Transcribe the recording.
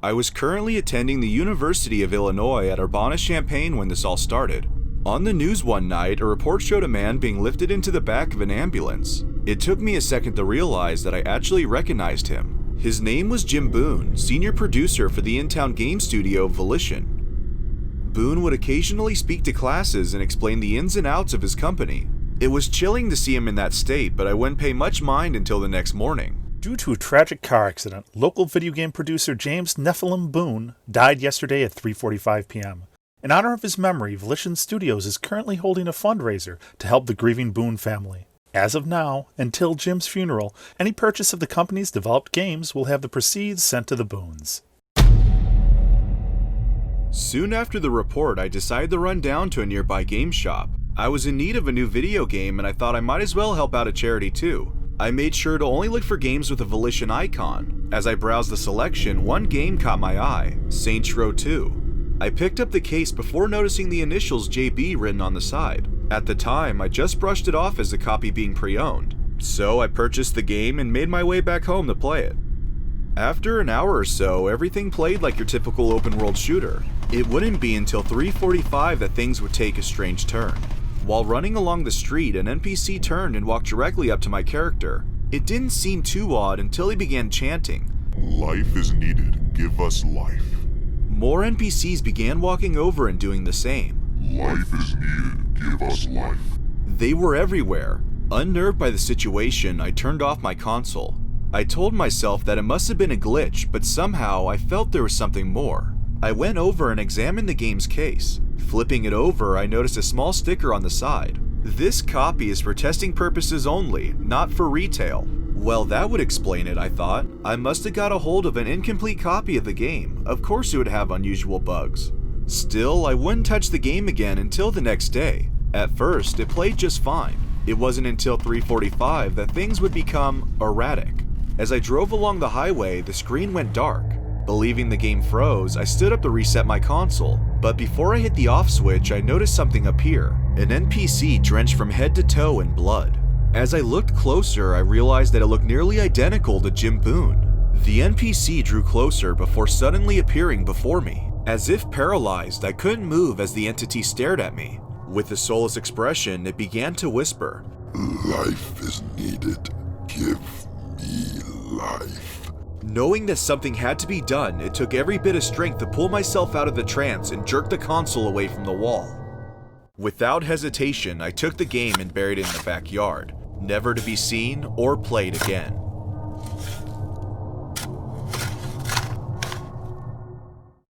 I was currently attending the University of Illinois at Urbana-Champaign when this all started. On the news one night, a report showed a man being lifted into the back of an ambulance. It took me a second to realize that I actually recognized him. His name was Jim Boone, senior producer for the in-town game studio Volition. Boone would occasionally speak to classes and explain the ins and outs of his company. It was chilling to see him in that state, but I wouldn't pay much mind until the next morning. Due to a tragic car accident, local video game producer James Nephilim Boone died yesterday at 3:45 p.m. In honor of his memory, Volition Studios is currently holding a fundraiser to help the grieving Boone family. As of now, until Jim's funeral, any purchase of the company's developed games will have the proceeds sent to the Boones. Soon after the report, I decided to run down to a nearby game shop. I was in need of a new video game and I thought I might as well help out a charity too. I made sure to only look for games with a Volition icon. As I browsed the selection, one game caught my eye, Saints Row 2. I picked up the case before noticing the initials JB written on the side. At the time, I just brushed it off as a copy being pre-owned. So I purchased the game and made my way back home to play it. After an hour or so, everything played like your typical open world shooter. It wouldn't be until 3:45 that things would take a strange turn. While running along the street, an NPC turned and walked directly up to my character. It didn't seem too odd until he began chanting, "Life is needed, give us life." More NPCs began walking over and doing the same. "Life is needed, give us life." They were everywhere. Unnerved by the situation, I turned off my console. I told myself that it must have been a glitch, but somehow I felt there was something more. I went over and examined the game's case. Flipping it over, I noticed a small sticker on the side. This copy is for testing purposes only, not for retail. Well, that would explain it, I thought. I must have got a hold of an incomplete copy of the game. Of course it would have unusual bugs. Still, I wouldn't touch the game again until the next day. At first, it played just fine. It wasn't until 3:45 that things would become erratic. As I drove along the highway, the screen went dark. Believing the game froze, I stood up to reset my console, but before I hit the off switch, I noticed something appear, an NPC drenched from head to toe in blood. As I looked closer, I realized that it looked nearly identical to Jim Boone. The NPC drew closer before suddenly appearing before me. As if paralyzed, I couldn't move as the entity stared at me. With a soulless expression, it began to whisper, "Life is needed, give me life." Knowing that something had to be done, it took every bit of strength to pull myself out of the trance and jerk the console away from the wall. Without hesitation, I took the game and buried it in the backyard, never to be seen or played again.